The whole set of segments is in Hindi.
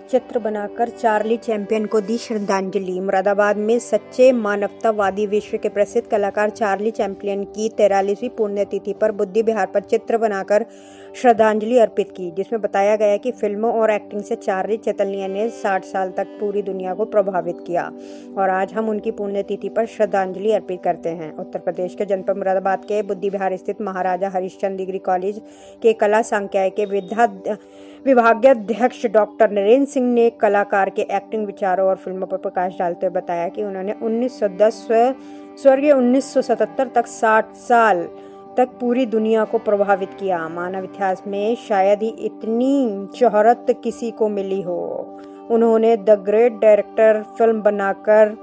चित्र बनाकर चार्ली चैप्लिन को दी श्रद्धांजलि। मुरादाबाद में सच्चे मानवतावादी विश्व के प्रसिद्ध कलाकार चार्ली चैप्लिन की 43वीं पुण्यतिथि पर बुद्धि विहार पर चित्र बनाकर श्रद्धांजलि अर्पित की, जिसमें बताया गया कि फिल्मों और एक्टिंग से चार्ली चैप्लिन ने 60 साल तक पूरी दुनिया को प्रभावित किया और आज हम उनकी पुण्यतिथि पर श्रद्धांजलि अर्पित करते हैं। उत्तर प्रदेश के जनपद मुरादाबाद के बुद्धि विहार स्थित महाराजा हरिश्चंद्र डिग्री कॉलेज के कला संकाय के विभागाध्यक्ष डॉक्टर नरेंद्र सिंह ने कलाकार के एक्टिंग विचारों और फिल्मों पर प्रकाश डालते हुए बताया कि उन्होंने 1910 स्वर्गीय 1977 तक 60 साल तक पूरी दुनिया को प्रभावित किया। मानव इतिहास में शायद ही इतनी शोहरत किसी को मिली हो। उन्होंने द ग्रेट डायरेक्टर फिल्म बनाकर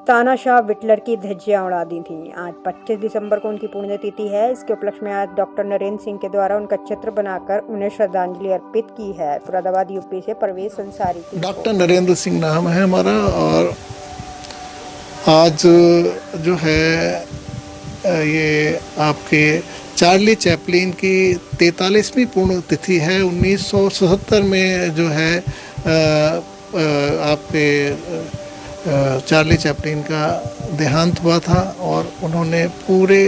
तानाशाह हिटलर की धज्जियां उड़ा दी थी। आज 25 दिसंबर को उनकी पुण्यतिथि है। इसके उपलक्ष्य में आज डॉक्टर नरेंद्र सिंह के द्वारा उनका चित्र बनाकर उन्हें श्रद्धांजलि अर्पित की है। मुरादाबाद यूपी से परवेज अंसारी की। डॉक्टर नरेंद्र सिंह नाम है हमारा और आज जो है ये आपके चार्ली चैप्लिन की 43वीं पुण्यतिथि है। 1977 में जो है आपके चार्ली चैप्लिन का देहांत हुआ था और उन्होंने पूरे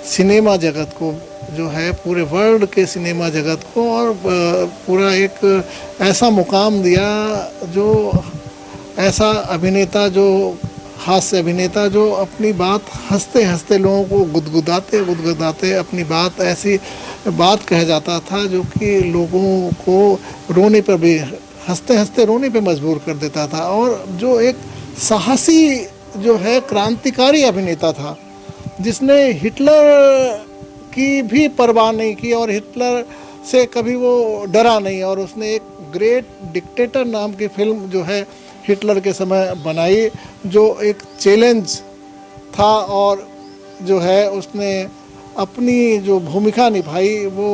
सिनेमा जगत को जो है पूरे वर्ल्ड के सिनेमा जगत को और पूरा एक ऐसा मुकाम दिया, जो ऐसा अभिनेता, जो हास्य अभिनेता जो अपनी बात हंसते हंसते लोगों को गुदगुदाते अपनी बात ऐसी बात कह जाता था जो कि लोगों को रोने पर भी हंसते हंसते रोने पे मजबूर कर देता था। और जो एक साहसी जो है क्रांतिकारी अभिनेता था, जिसने हिटलर की भी परवाह नहीं की और हिटलर से कभी वो डरा नहीं। और उसने एक ग्रेट डिक्टेटर नाम की फिल्म जो है हिटलर के समय बनाई, जो एक चैलेंज था और जो है उसने अपनी जो भूमिका निभाई वो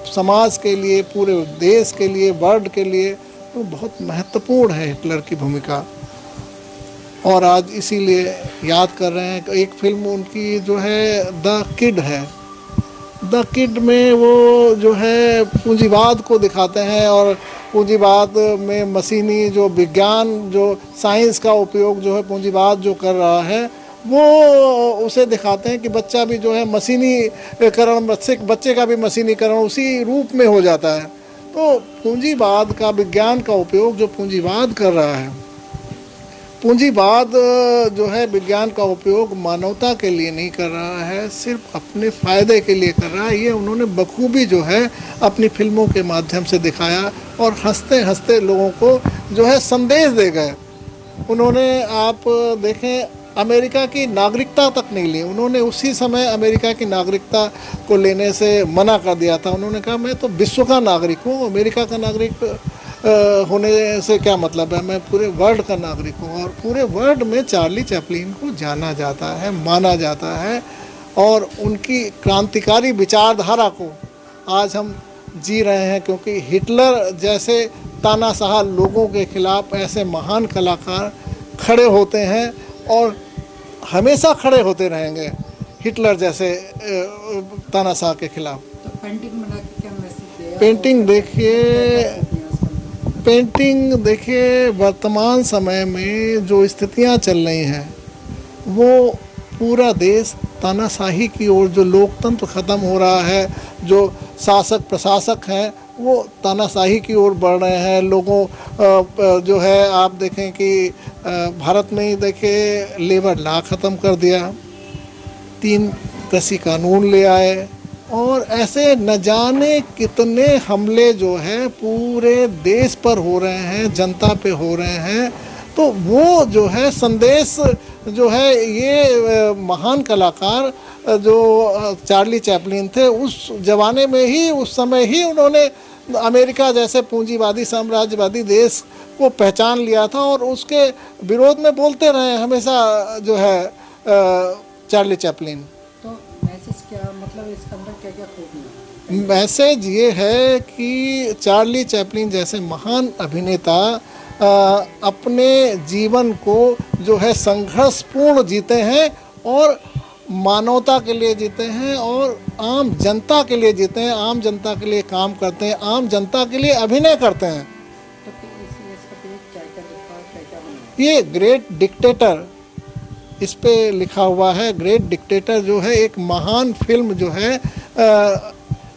समाज के लिए, पूरे देश के लिए, वर्ल्ड के लिए तो बहुत महत्वपूर्ण है हिटलर की भूमिका। और आज इसीलिए याद कर रहे हैं। एक फिल्म उनकी जो है द किड है। द किड में वो जो है पूंजीवाद को दिखाते हैं और पूंजीवाद में मशीनी जो विज्ञान, जो साइंस का उपयोग जो है पूंजीवाद जो कर रहा है, वो उसे दिखाते हैं कि बच्चा भी जो है मशीनीकरण, बच्चे का भी मशीनीकरण उसी रूप में हो जाता है। तो पूंजीवाद का, विज्ञान का उपयोग जो पूंजीवाद कर रहा है, पूंजीवाद जो है विज्ञान का उपयोग मानवता के लिए नहीं कर रहा है, सिर्फ अपने फ़ायदे के लिए कर रहा है। ये उन्होंने बखूबी जो है अपनी फिल्मों के माध्यम से दिखाया और हंसते हंसते लोगों को जो है संदेश दे गए। उन्होंने आप देखें अमेरिका की नागरिकता तक नहीं ली। उन्होंने उसी समय अमेरिका की नागरिकता को लेने से मना कर दिया था। उन्होंने कहा मैं तो विश्व का नागरिक हूँ, अमेरिका का नागरिक होने से क्या मतलब है, मैं पूरे वर्ल्ड का नागरिक हूँ। और पूरे वर्ल्ड में चार्ली चैप्लिन को जाना जाता है, माना जाता है और उनकी क्रांतिकारी विचारधारा को आज हम जी रहे हैं, क्योंकि हिटलर जैसे तानाशाह लोगों के खिलाफ ऐसे महान कलाकार खड़े होते हैं और हमेशा खड़े होते रहेंगे हिटलर जैसे तानाशाह के खिलाफ। तो पेंटिंग बना के क्या मैसेज दिया? पेंटिंग देखिए वर्तमान समय में जो स्थितियां चल रही हैं, वो पूरा देश तानाशाही की ओर, जो लोकतंत्र ख़त्म हो रहा है, जो शासक प्रशासक हैं वो तानाशाही की ओर बढ़ रहे हैं। लोगों जो है आप देखें कि भारत में ही देखिए लेबर लॉ ख़त्म कर दिया, 3 कृषि कानून ले आए और ऐसे न जाने कितने हमले जो है पूरे देश पर हो रहे हैं, जनता पे हो रहे हैं। तो वो जो है संदेश जो है ये महान कलाकार जो चार्ली चैप्लिन थे, उस जमाने में ही, उस समय ही उन्होंने अमेरिका जैसे पूंजीवादी साम्राज्यवादी देश को पहचान लिया था और उसके विरोध में बोलते रहे हमेशा जो है चार्ली चैप्लिन। तो मैसेज क्या, मतलब इसके अंदर क्या क्या खूबी है? मैसेज ये है कि चार्ली चैप्लिन जैसे महान अभिनेता अपने जीवन को जो है संघर्षपूर्ण जीते हैं और मानवता के लिए जीते हैं और आम जनता के लिए जीते हैं, आम जनता के लिए काम करते हैं, आम जनता के लिए अभिनय करते हैं। तो ये ग्रेट डिक्टेटर इस पे लिखा हुआ है। ग्रेट डिक्टेटर जो है एक महान फिल्म जो है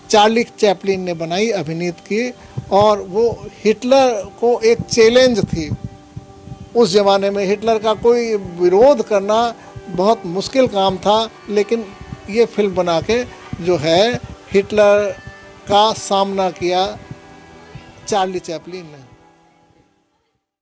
चार्ली चैपलिन ने बनाई, अभिनीत की, और वो हिटलर को एक चैलेंज थी। उस ज़माने में हिटलर का कोई विरोध करना बहुत मुश्किल काम था, लेकिन ये फिल्म बना के जो है हिटलर का सामना किया चार्ली चैपलिन ने।